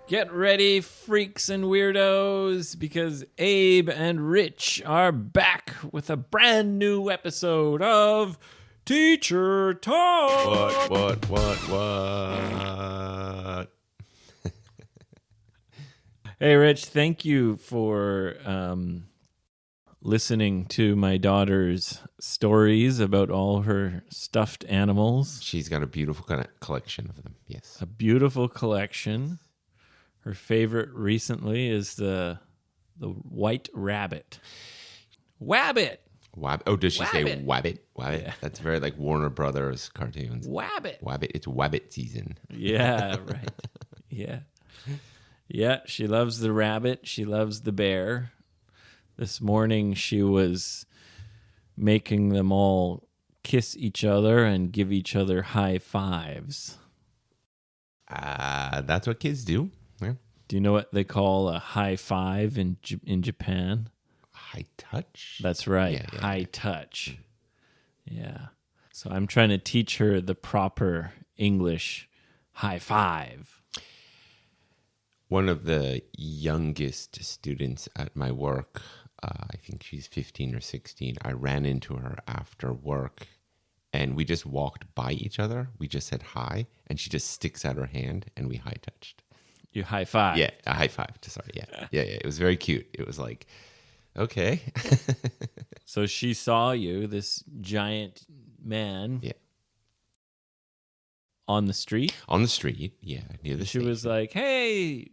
Get ready, freaks and weirdos, because Abe and Rich are back with a brand new episode of Teacher Talk. What? Hey, Rich, thank you for listening to my daughter's stories about all her stuffed animals. She's got a beautiful collection of them, yes. A beautiful collection. Her favorite recently is the white rabbit. Wabbit! Oh, does she say Wabbit. Wabbit? Wabbit? Yeah. That's very like Warner Brothers cartoons. Wabbit! Wabbit. It's Wabbit season. Yeah, right. Yeah. Yeah, she loves the rabbit. She loves the bear. This morning she was making them all kiss each other and give each other high fives. That's what kids do. Yeah. Do you know what they call a high five in Japan? High touch? That's right. Yeah, high touch. Yeah. So I'm trying to teach her the proper English high five. One of the youngest students at my work, I think she's 15 or 16, I ran into her after work and we just walked by each other. We just said hi and she just sticks out her hand and we high touched. You high five. Yeah, a high five. Sorry, yeah. It was very cute. It was like, okay. So she saw you, this giant man, Yeah. on the street. On the street, yeah, near the She station. was like, "Hey,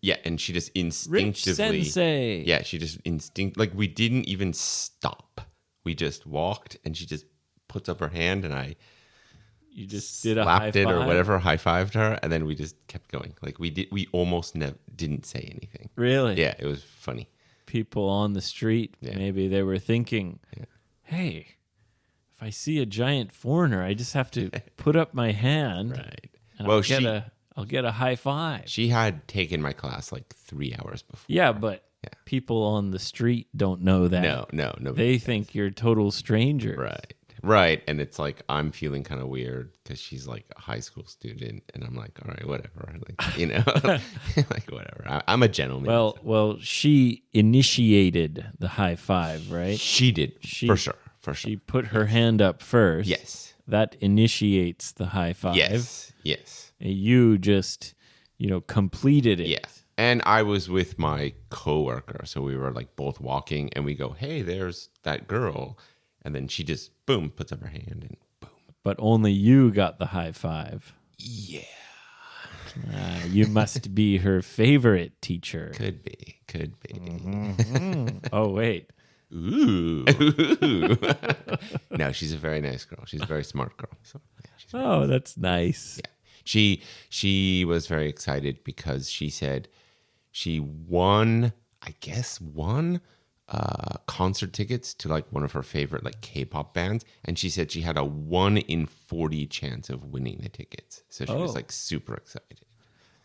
Yeah, and she just Rich instinctively... Sensei." Yeah, she just like we didn't even stop. We just walked and she just puts up her hand and I You just did a high slapped it five or whatever, high-fived her, and then we just kept going. Like we almost didn't say anything. Really? Yeah, it was funny. People on the street, Yeah. maybe they were thinking, "Hey, if I see a giant foreigner, I just have to put up my hand, Right. and Well, I'll get a high five." She had taken my class like 3 hours before. Yeah, but people on the street don't know that. No. They think you're a total stranger. Right. And it's like, I'm feeling kind of weird because she's like a high school student. And I'm like, all right, whatever. Like, you know, like whatever. I'm a gentleman. Well, she initiated the high five, right? She did, for sure. She put her hand up first. Yes. That initiates the high five. Yes. And you just, completed it. Yeah. And I was with my coworker. So we were like both walking and we go, hey, there's that girl. And then she just, boom, puts up her hand and boom. But only you got the high five. Yeah. You must be her favorite teacher. Could be. Mm-hmm. Oh, wait. Ooh. No, she's a very nice girl. She's a very smart girl. So, yeah, that's nice. Yeah. She was very excited because she said she won concert tickets to like one of her favorite like K-pop bands, and she said she had a 1 in 40 chance of winning the tickets. So she was like super excited.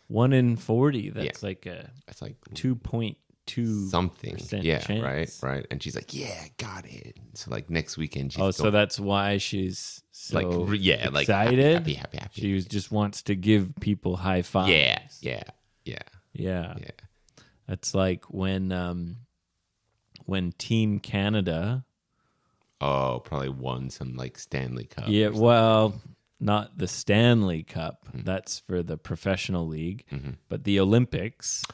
1 in 40. That's like it's like 2.2 something. Yeah, chance. right. And she's like, yeah, I got it. So like next weekend she's so that's why she's so like excited. Happy. She just wants to give people high fives. Yeah. That's like when Team Canada probably won some like Stanley Cup. Yeah, well, not the Stanley Cup. Mm-hmm. That's for the professional league. Mm-hmm. But the Olympics.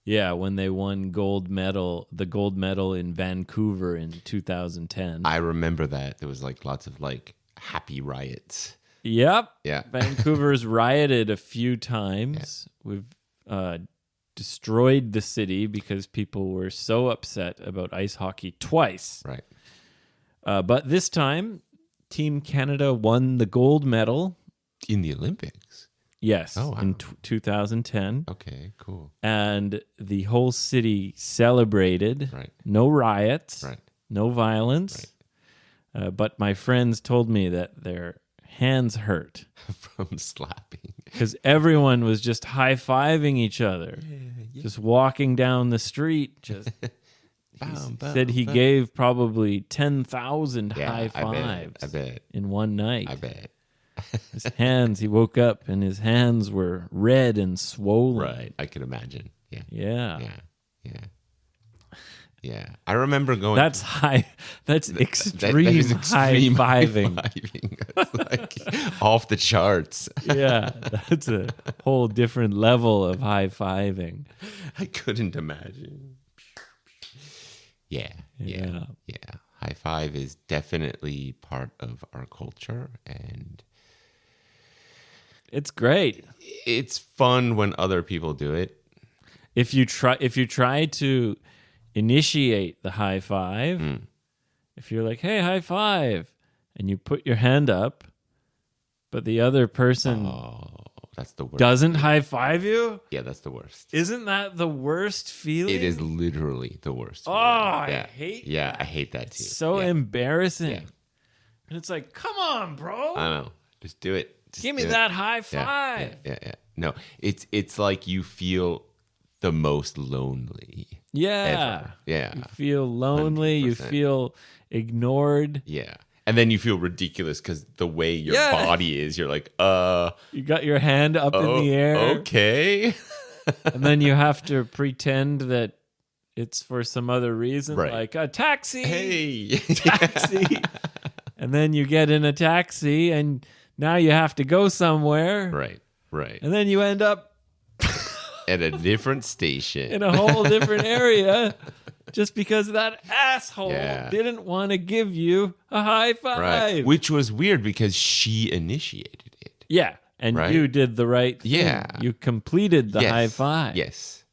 Yeah, when they won the gold medal in Vancouver in 2010. I remember that. There was like lots of like happy riots. Yep. Yeah. Vancouver's rioted a few times. Yeah. We've destroyed the city because people were so upset about ice hockey twice. Right. But this time, Team Canada won the gold medal. In the Olympics? Yes, wow. In 2010. Okay, cool. And the whole city celebrated. Right. No riots. Right. No violence. Right. But my friends told me that their hands hurt. From slapping. Because everyone was just high-fiving each other. Yeah. Just walking down the street. Just said he gave probably 10,000 high fives. I bet. In one night. I bet. His hands, he woke up and his hands were red and swollen. Right. I can imagine. Yeah. Yeah. Yeah. Yeah. Yeah. I remember going. That's high. That's that extreme, is extreme high-fiving. high-fiving. That's like off the charts. Yeah. That's a whole different level of high-fiving. I couldn't imagine. Yeah. Yeah. Yeah. High five is definitely part of our culture, and It's great. it's fun when other people do it. If you try to initiate the high five, if you're like, "Hey, high five," and you put your hand up, but the other person Oh, that's the worst. doesn't high five you, Yeah, that's the worst. isn't that the worst feeling? It is literally the worst. Oh, feeling. I hate Yeah, that. I hate that too. So yeah. embarrassing. Yeah. And it's like, come on, bro. I know. Just do it. Just Give me do it. that high Yeah, five. yeah. No, it's like you feel the most lonely. Yeah. Ever. Yeah. You feel lonely. You 100%. feel ignored. Yeah. And then you feel ridiculous because the way your Yeah. body is, you're like, You got your hand up in the air. Okay. And then you have to pretend that it's for some other reason, Right. like a taxi. Hey. Taxi. And then you get in a taxi and now you have to go somewhere. Right. And then you end up At a different station. in a whole different area just because that asshole Yeah. didn't want to give you a high five. Right. Which was weird because she initiated it. Yeah. And Right. you did the right thing. Yeah. You completed the Yes. high five. Yes.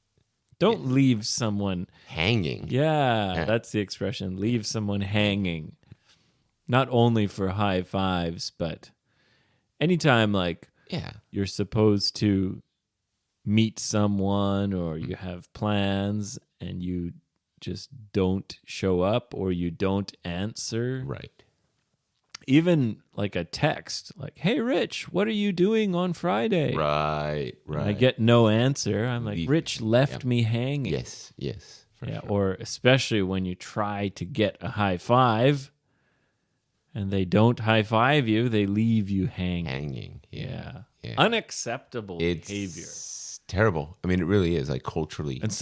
Don't leave someone. Hanging. Yeah, that's the expression. Leave someone hanging. Not only for high fives, but anytime like Yeah. you're supposed to meet someone or you have plans and you just don't show up or you don't answer. Right. Even like a text, like, "Hey, Rich, what are you doing on Friday?" Right. I get no answer. I'm like, Leave "Rich me. left Yeah. me hanging." Yes. For Yeah, sure. or especially when you try to get a high five and they don't high five you, they leave you hanging. Hanging. Yeah. Yeah. Unacceptable It's behavior. terrible. I mean, it really is, like, culturally. And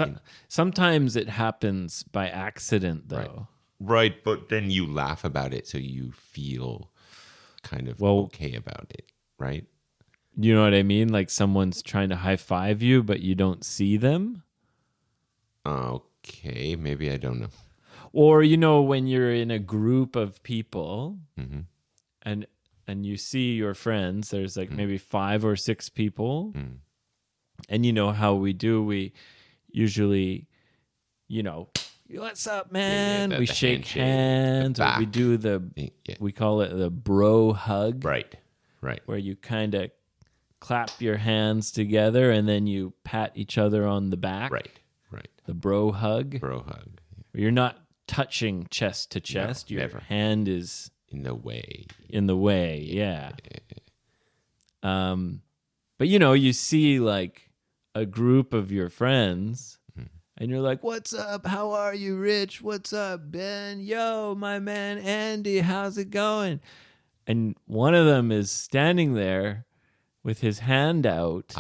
sometimes it happens by accident, though. Right, but then you laugh about it, so you feel kind of Well- okay about it, right? You know what I mean? Like someone's trying to high five you, but you don't see them. Okay, maybe I don't know. Or, when you're in a group of people Mm-hmm. and you see your friends, there's like maybe 5 or 6 people. And you know how we do, we usually, what's up, man? the We shake handshake, the hands, or we back. do Yeah. we call it the bro hug, Right. where you kind of clap your hands together and then you pat each other on the back. Right. The bro hug. Bro hug. You're not touching chest to chest. Your never. hand is In the way. in the way. Yeah. But you see like a group of your friends and you're like, "What's up? How are you, Rich? What's up, Ben? Yo, my man Andy, how's it going?" And one of them is standing there with his hand out,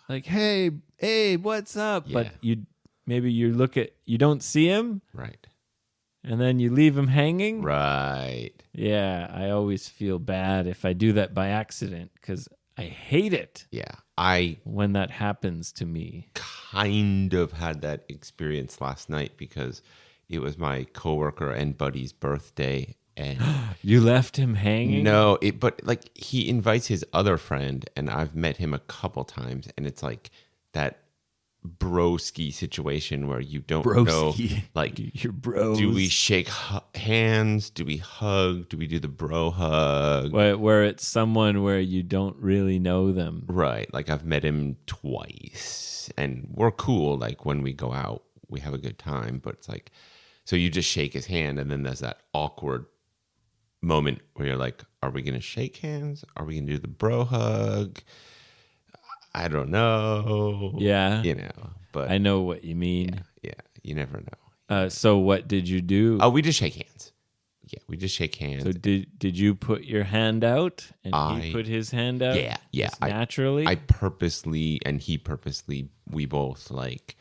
like, "Hey, what's up?" But Yeah. you don't see him, Right. and then you leave him hanging. Right. Yeah, I always feel bad if I do that by accident because I hate it Yeah. I when that happens to me. kind of had that experience last night because it was my coworker and buddy's birthday, and You left him hanging? no, but like he invites his other friend, and I've met him a couple times, and it's like that broski situation where you don't know, Broski. like, Your bros. do we shake hands? Do we hug? Do we do the bro hug? Where it's someone where you don't really know them. Right. Like I've met him twice, and we're cool. Like when we go out, we have a good time, but it's like, so you just shake his hand, and then there's that awkward moment where you're like, are we going to shake hands? Are we going to do the bro hug? I don't know. Yeah. But I know what you mean. yeah, you never know. So what did you do? Oh, we just shake hands. Yeah, we just shake hands. So did you put your hand out and he put his hand out? Yeah. Just naturally? I purposely and he purposely, we both like,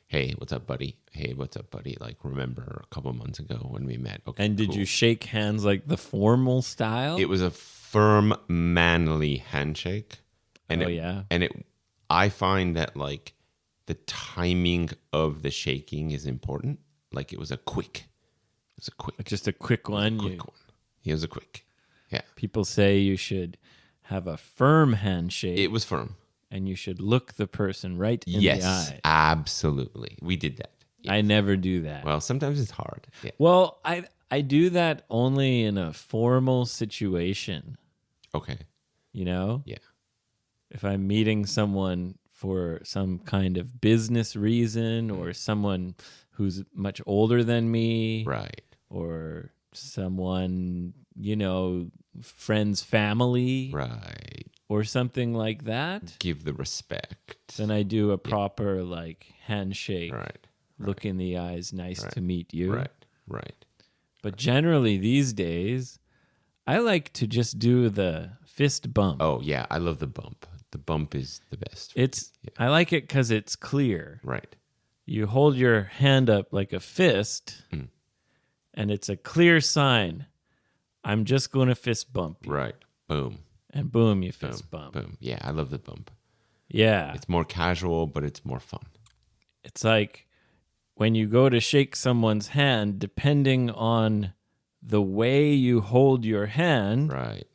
hey, what's up, buddy? Hey, what's up, buddy? Like, remember a couple months ago when we met? Okay, and did you shake hands like the formal style? It was a firm, manly handshake. And I find that like the timing of the shaking is important. Like it was quick. Just a quick one. He was a quick. Yeah. People say you should have a firm handshake. It was firm. And you should look the person right in the eye. Yes, absolutely. We did that. Yes. I never do that. Well, sometimes it's hard. Yeah. Well, I do that only in a formal situation. Okay. You know? Yeah. If I'm meeting someone for some kind of business reason or someone who's much older than me. Right. Or someone, friend's family. Right. Or something like that. Give the respect. Then I do a proper handshake. Right. Look in the eyes. Nice to meet you. Right. But generally these days, I like to just do the fist bump. Oh, yeah. I love the bump. The bump is the best. I like it because it's clear. Right. You hold your hand up like a fist, and it's a clear sign. I'm just going to fist bump you. Right. Boom. And boom, you fist bump. Boom. Yeah, I love the bump. Yeah. It's more casual, but it's more fun. It's like when you go to shake someone's hand, depending on the way you hold your hand, right,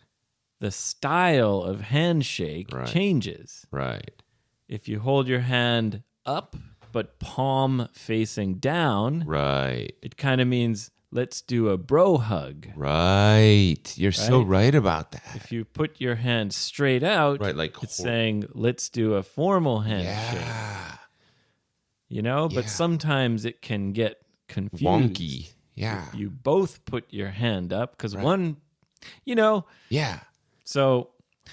the style of handshake changes. Right. If you hold your hand up, but palm facing down, right, it kind of means let's do a bro hug. Right. You're so right about that. If you put your hand straight out, it's saying let's do a formal handshake. Yeah. But sometimes it can get confused. Wonky. Yeah. You both put your hand up because one, Yeah. So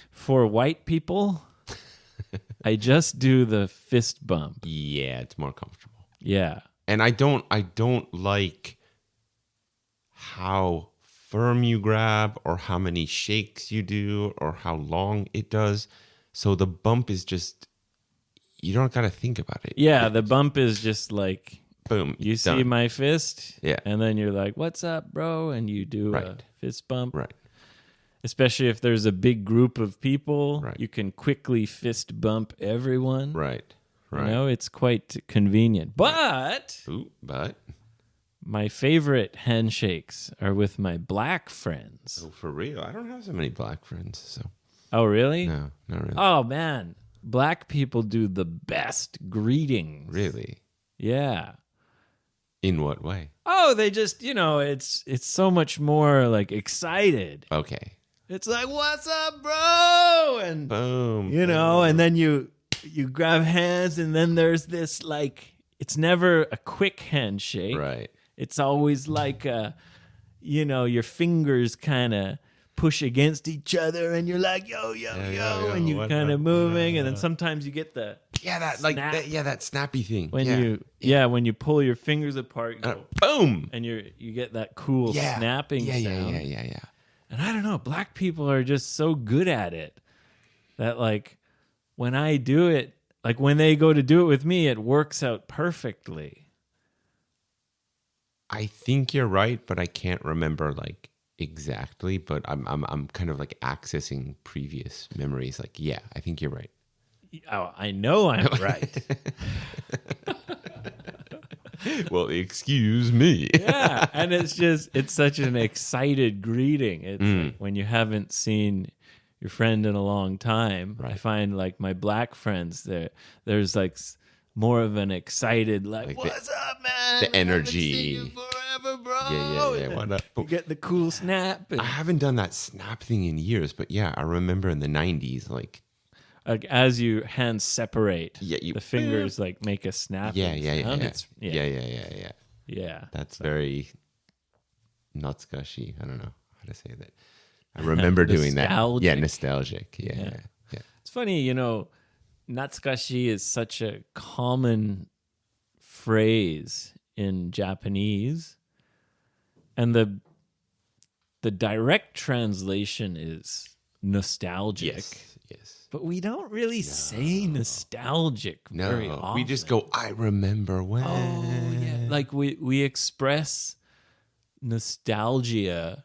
for white people, I just do the fist bump. Yeah, it's more comfortable. Yeah. And I don't like how firm you grab or how many shakes you do or how long it does. So the bump is just, you don't got to think about it. Yeah, the bump is just like, boom. You see my fist? Yeah. And then you're like, what's up, bro? And you do a fist bump. Right. Especially if there's a big group of people, you can quickly fist bump everyone. Right. It's quite convenient. But my favorite handshakes are with my black friends. Oh, for real? I don't have so many black friends. So. Oh, really? No, not really. Oh, man. Black people do the best greetings. Really? Yeah. In what way? Oh, they just, it's so much more like excited. Okay. It's like, what's up, bro? And boom. And then you grab hands, and then there's this it's never a quick handshake. Right. It's always like your fingers kind of push against each other, and you're like, yo, and you kind of moving, and then sometimes you get the that snappy thing. When when you pull your fingers apart, you go, boom, and you get that cool snapping sound. Yeah. And I don't know, black people are just so good at it that when I do it, when they go to do it with me, it works out perfectly. I think you're right, but I can't remember exactly. But I'm kind of accessing previous memories. I think you're right. Oh, I know I'm right. Well, excuse me. Yeah, and it's such an excited greeting. It's when you haven't seen your friend in a long time. I find my black friends there's more of an excited what's up, man? The energy. I haven't seen you forever, bro. Yeah. What up? You get the cool snap. I haven't done that snap thing in years, but I remember in the 90s, as your hands separate, the fingers make a snap. Yeah. Yeah. That's very not gushy. I don't know how to say that. I remember doing that. Yeah, nostalgic. Yeah. It's funny, natsukashi is such a common phrase in Japanese, and the direct translation is nostalgic. Yes. But we don't really say nostalgic very No, often. we just go, I remember when. Oh, yeah. Like we express nostalgia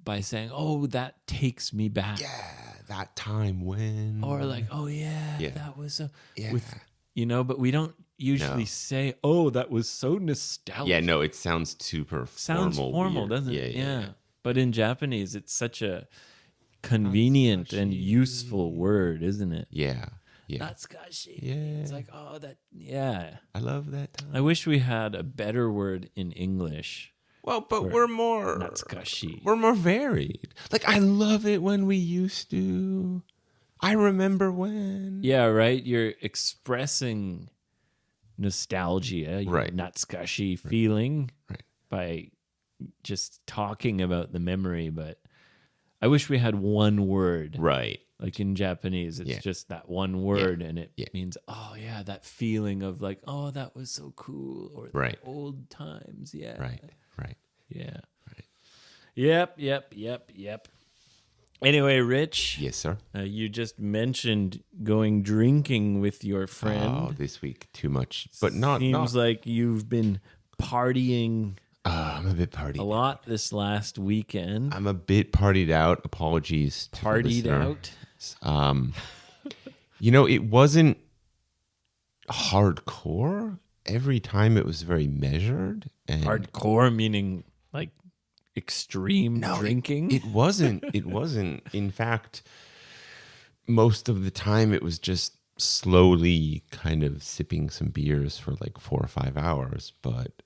by saying, oh, that takes me back. Yeah, that time when. Or like, oh, yeah. That was Yeah. but we don't usually say, oh, that was so nostalgic. Yeah, no, it sounds super formal, doesn't it? it? Yeah. But in Japanese, it's such a convenient and useful word, isn't it? Yeah. Natsukashi. Yeah. It's like, oh, that, yeah. I love that time. I wish we had a better word in English. Well, but we're more Natsukashi. We're more varied. Like, I love it when we used to. I remember when. Yeah, right? You're expressing nostalgia, your Right. Natsukashi feeling Right. by just talking about the memory, but I wish we had one word. Right. Like in Japanese, it's just that one word, and it means, oh, yeah, that feeling of like, oh, that was so cool, or Right. the old times, yeah. Right. Yeah. Right. Yep. Anyway, Rich. Yes, sir. You just mentioned going drinking with your friend. Oh, this week too much, but Seems like you've been partying I'm a bit partied. a lot this last weekend. I'm a bit partied out. Apologies. To the Partied listener. out. It wasn't hardcore. Every time it was very measured. And Hardcore meaning like extreme drinking. It wasn't. It wasn't. In fact, most of the time it was just slowly kind of sipping some beers for like 4 or 5 hours. But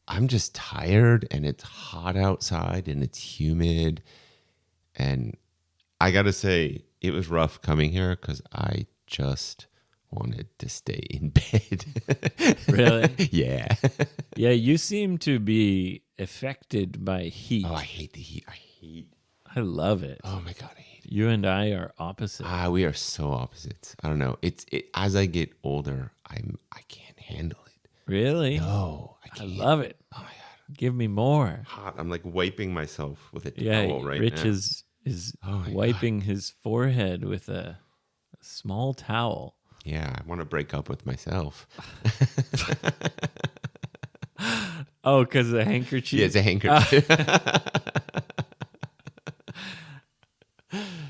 I'm just tired, and it's hot outside, and it's humid. And I got to say, it was rough coming here because I just wanted to stay in bed. Really? Yeah. Yeah, you seem to be affected by heat. Oh, I hate the heat. I love it. Oh my God, I hate it. You and I are opposite. We are so opposites. I don't know. It as I get older, I can't handle it. Really? No, I I can't. love it. Oh my God, Give me more. hot. I'm like wiping myself with a Yeah, towel right Rich now. is Oh my wiping his forehead with a small towel. Yeah, I want to break up with myself. Oh, because the handkerchief. Yeah, it's a handkerchief.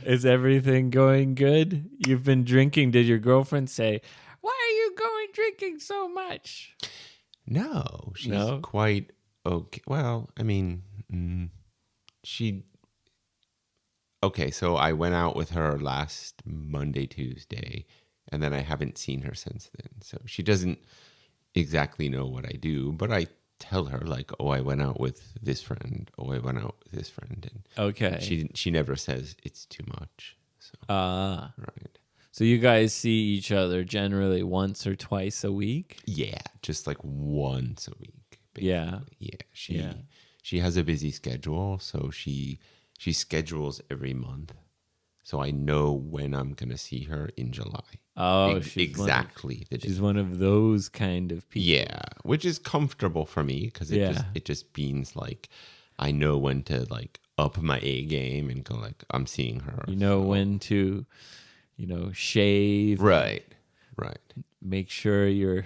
Is everything going good? You've been drinking. Did your girlfriend say, "Why are you going drinking so much?" No, she's No? quite okay. Well, I mean, she. Okay, so I went out with her last Monday, Tuesday, and then I haven't seen her since then. So she doesn't exactly know what I do, but I tell her like, "Oh, I went out with this friend. Oh, I went out with this friend," and Okay. she never says it's too much. So right. So you guys see each other generally once or twice a week? Yeah, just like once a week. Basically. Yeah. Yeah. She has a busy schedule, so she schedules every month. So I know when I'm gonna see her in July. Oh, exactly. She's one of those kind of people. Yeah, which is comfortable for me because it just means like I know when to like up my A game and go like I'm seeing her. You know when to, shave. Right. Make sure you're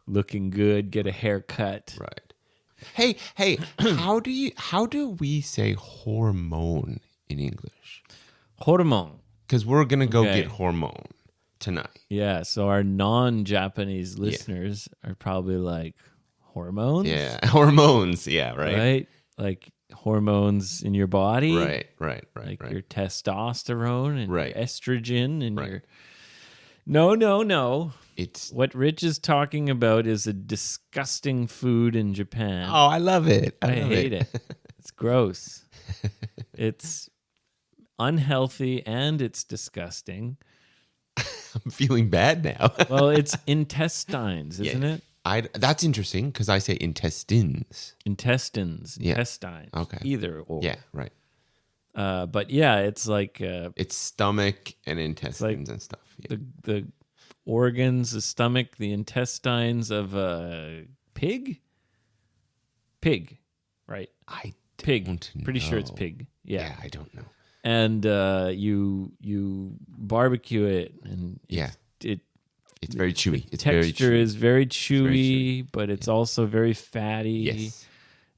looking good. Get a haircut. Right. Hey, how do we say hormone in English? Horumon. Because we're gonna go get hormone tonight. Yeah, so our non-Japanese listeners are probably like, hormones? Yeah, hormones. Yeah, right. Right? Like hormones in your body. Right. Like your testosterone and Right. your estrogen and Right. your... No. It's What Rich is talking about is a disgusting food in Japan. oh, I love it. I hate it. It's gross. It's unhealthy and it's disgusting. I'm feeling bad now. Well, it's intestines, isn't it? That's interesting because I say intestines. Intestines, Yeah. intestines. Okay. Either or. Yeah, right. But yeah, it's like It's stomach and intestines and stuff. Yeah. the organs, the stomach, the intestines of a pig. Pig, right? I Pig. don't Pretty sure it's know. pig. Yeah. I don't know. And you barbecue it, and It's very chewy. It's texture very chewy. is very chewy, but it's also very fatty. Yes.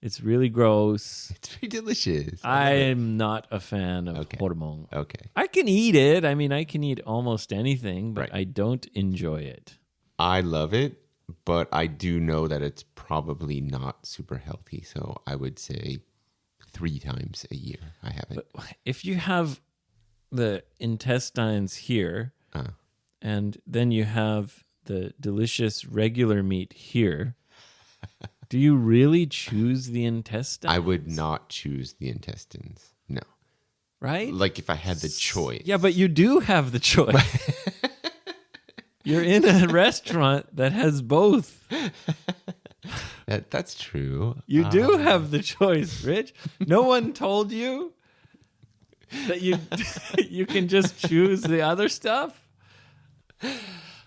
It's really gross. It's very delicious. I am not a fan of horumon. Okay. I can eat it. I mean, I can eat almost anything, but Right. I don't enjoy it. I love it, but I do know that it's probably not super healthy. So I would say 3 times a year I have it. But if you have the intestines here, and then you have the delicious regular meat here, do you really choose the intestines? I would not choose the intestines. No. Right? Like if I had the choice. Yeah, but you do have the choice. You're in a restaurant that has both. That's true. You do have the choice, Rich. No one told you that you can just choose the other stuff.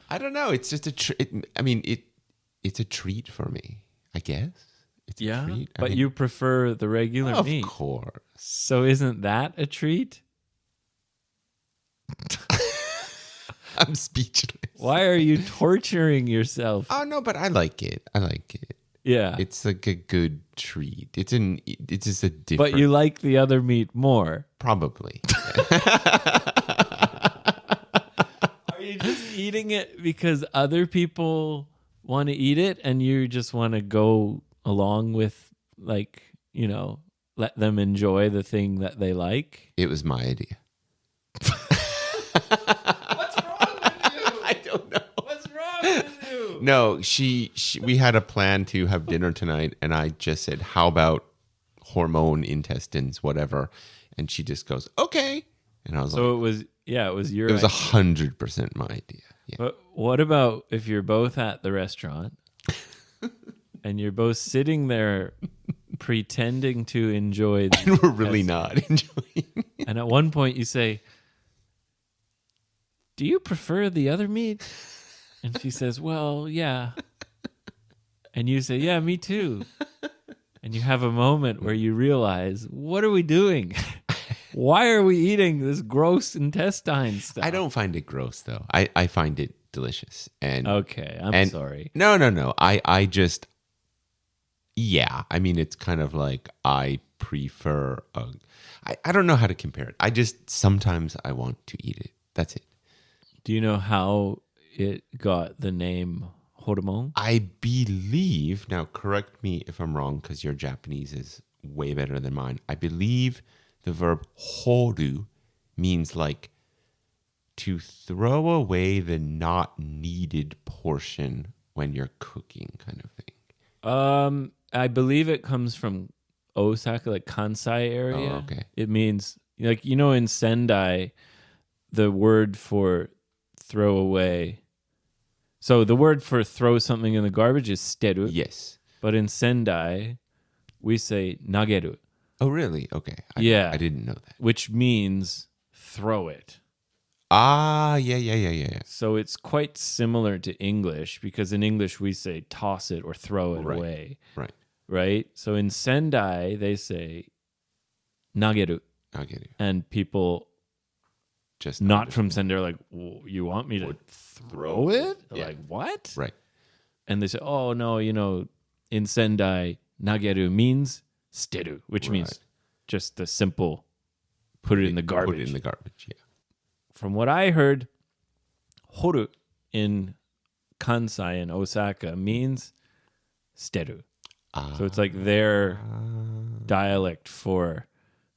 I don't know. It's just it's a treat for me, I guess. It's a treat. But you prefer the regular meat. Of course. So isn't that a treat? I'm speechless. Why are you torturing yourself? Oh no, but I like it. Yeah. It's like a good treat. It's just a different. But you like the other meat more. Probably. Are you just eating it because other people want to eat it and you just want to go along with, like, you know, let them enjoy the thing that they like? It was my idea. What's wrong with you? I don't know. What's wrong with you? No, we had a plan to have dinner tonight, and I just said, "How about hormone intestines, whatever?" And she just goes, "Okay." And I was So like, it was your "It was idea. 100% my idea." Yeah. But what about if you're both at the restaurant and you're both sitting there pretending to enjoy the And we're really not enjoying it. And at one point you say, "Do you prefer the other meat?" And she says, "Well, yeah." And you say, "Yeah, me too." And you have a moment where you realize, what are we doing? Why are we eating this gross intestine stuff? I don't find it gross, though. I find it delicious. And Okay, I'm sorry. No. I just, yeah. I mean, it's kind of like I prefer, I don't know how to compare it. I just, sometimes I want to eat it. That's it. Do you know how it got the name horumon? I believe, now correct me if I'm wrong, because your Japanese is way better than mine. I believe the verb horu means like to throw away the not needed portion when you're cooking, kind of thing. I believe it comes from Osaka, like Kansai area. Oh, okay. It means, like, you know, in Sendai, the word for throw away. So the word for throw something in the garbage is steru. Yes. But in Sendai, we say nageru, Oh, really? Okay. Yeah. I didn't know that. which means throw it. Ah, yeah. So it's quite similar to English, because in English we say toss it or throw it away, Right. right? So in Sendai, they say nageru, I'll get you. and people Just not from Sendai are like, "Well, you want me to throw it?" They're Yeah. like, "What?" Right. And they say, "Oh, no, you know, in Sendai, nageru means steru, which means Right. just the simple put it in the garbage." Put it in the garbage, yeah. From what I heard, horu in Kansai and Osaka means steru. So it's like their dialect for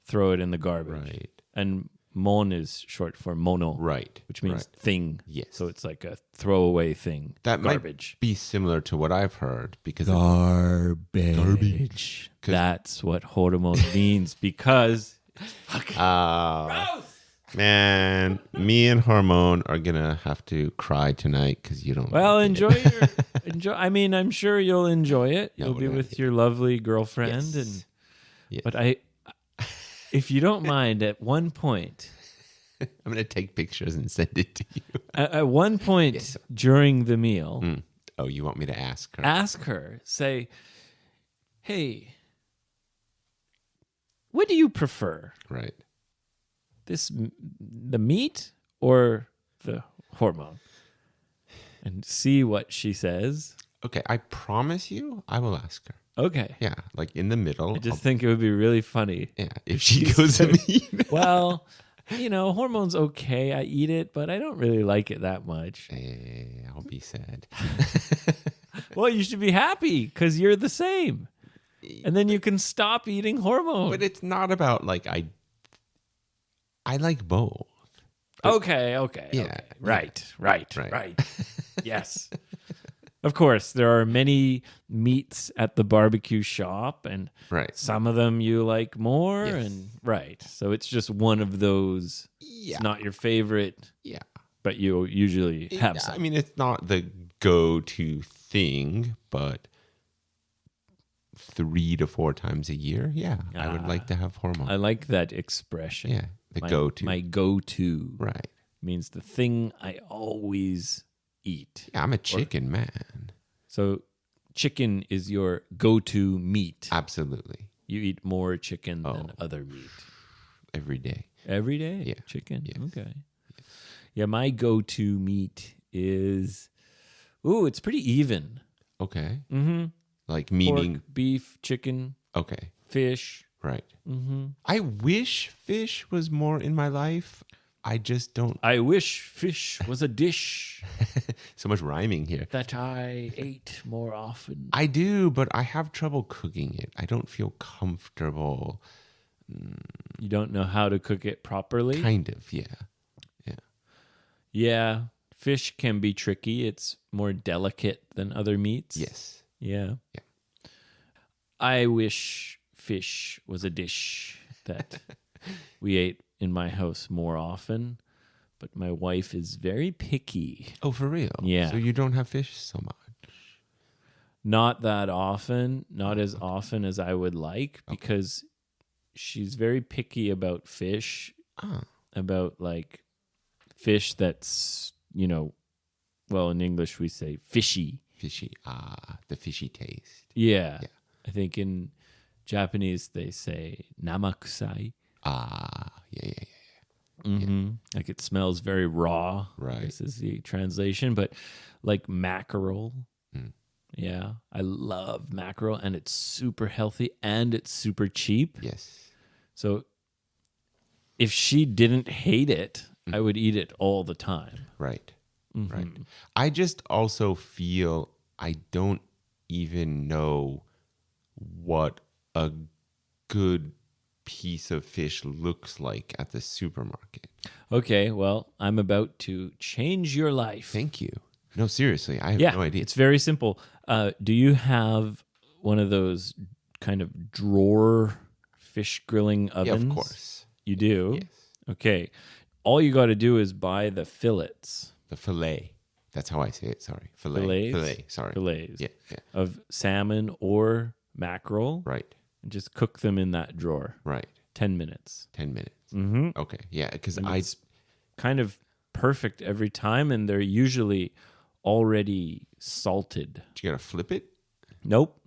throw it in the garbage. Right. And mon is short for mono, Right. which means right. thing. Yes. So it's like a throwaway thing. That garbage. might be similar to what I've heard because Garbage. That's what horumon means, because it's fucking gross. Man, me and Hormone are gonna have to cry tonight because you don't. Well, like it. enjoy. I mean, I'm sure you'll enjoy it. No, You'll be no, with your lovely girlfriend, Yes. and Yes. but if you don't mind, at one point, I'm gonna take pictures and send it to you. at one point Yes. during the meal, Oh, you want me to ask her? ask her, say, "Hey, what do you prefer? Right. The meat or the hormone? And see what she says. Okay, I promise you, I will ask her. Okay. Yeah, like in the middle. I just think it would be really funny. Yeah, if she goes to meat. Well, hormones okay. I eat it, but I don't really like it that much. I'll be sad. Well, you should be happy because you're the same. And then you can stop eating hormones. But it's not about like I like both. Okay. Yeah. Okay. Right. Yes. Of course, there are many meats at the barbecue shop, and Right. some of them you like more, Yes. and right. So it's just one of those. Yeah. It's not your favorite, Yeah. but you usually have some. I mean, it's not the go-to thing, but 3 to 4 times a year, I would like to have hormones. I like that expression. Yeah, go-to. My go-to Right. means the thing I always eat. Yeah, I'm a chicken man. So chicken is your go-to meat. Absolutely. You eat more chicken than other meat. Every day. Every day? Yeah. Chicken? Yes. Okay. Yeah, my go-to meat is, it's pretty even. Okay. Mm-hmm. Like meaning, Pork, beef, chicken, okay, fish. right. Mm-hmm. I wish fish was more in my life. I just don't. I wish fish was a dish So much rhyming here. that I ate more often. I do, but I have trouble cooking it. I don't feel comfortable. You don't know how to cook it properly? Kind of, yeah. Yeah. Fish can be tricky. It's more delicate than other meats. Yes. Yeah. Yeah. I wish fish was a dish that we ate in my house more often, but my wife is very picky. Oh, for real? Yeah. So you don't have fish so much? Not that often, not as often as I would like, because she's very picky about fish, about like fish that's, well, in English we say fishy. Fishy. The fishy taste. Yeah. I think in Japanese they say namakusai. Yeah. Mm-hmm. Like it smells very raw. Right. This is the translation, but like mackerel. Mm. Yeah. I love mackerel, and it's super healthy and it's super cheap. Yes. So if she didn't hate it, I would eat it all the time. Right. Mm-hmm. Right. I just also feel I don't even know what a good piece of fish looks like at the supermarket. Okay, well, I'm about to change your life. Thank you. No, seriously, I have no idea. It's very simple. Do you have one of those kind of drawer fish grilling ovens? Yeah, of course. You do? Yes. Okay. All you got to do is buy the fillets. The fillet. That's how I say it. Sorry. Fillets? Fillet. Sorry. Fillets. Yeah. Of salmon or mackerel. Right. And just cook them in that drawer. Right. 10 minutes. 10 minutes. Mm-hmm. Okay. Yeah, because It's kind of perfect every time, and they're usually already salted. you got to flip it? Nope.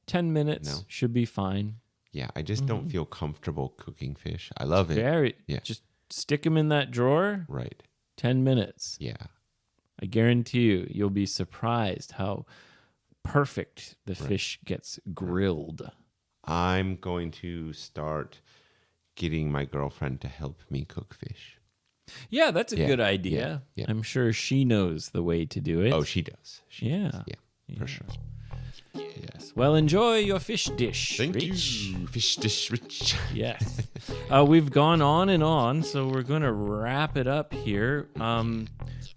10 minutes No. should be fine. Yeah, I just don't feel comfortable cooking fish. I love it. Just stick them in that drawer. Right. 10 minutes. Yeah. I guarantee you'll be surprised how perfect the fish gets grilled. I'm going to start getting my girlfriend to help me cook fish. Yeah, that's a good idea. Yeah. I'm sure she knows the way to do it. Oh, she does. She Yeah. does. Yeah, for sure. Yes. Well, enjoy your fish dish. Thank Rich. you. Fish dish rich. Yes. We've gone on and on, so we're going to wrap it up here.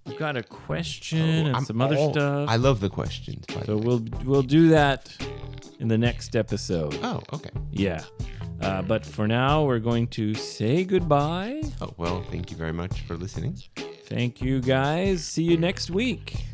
We've got a question and some other stuff. I love the questions, by the So way. we'll do that in the next episode. Oh, okay. Yeah. But for now, we're going to say goodbye. Oh, well, thank you very much for listening. Thank you, guys. See you next week.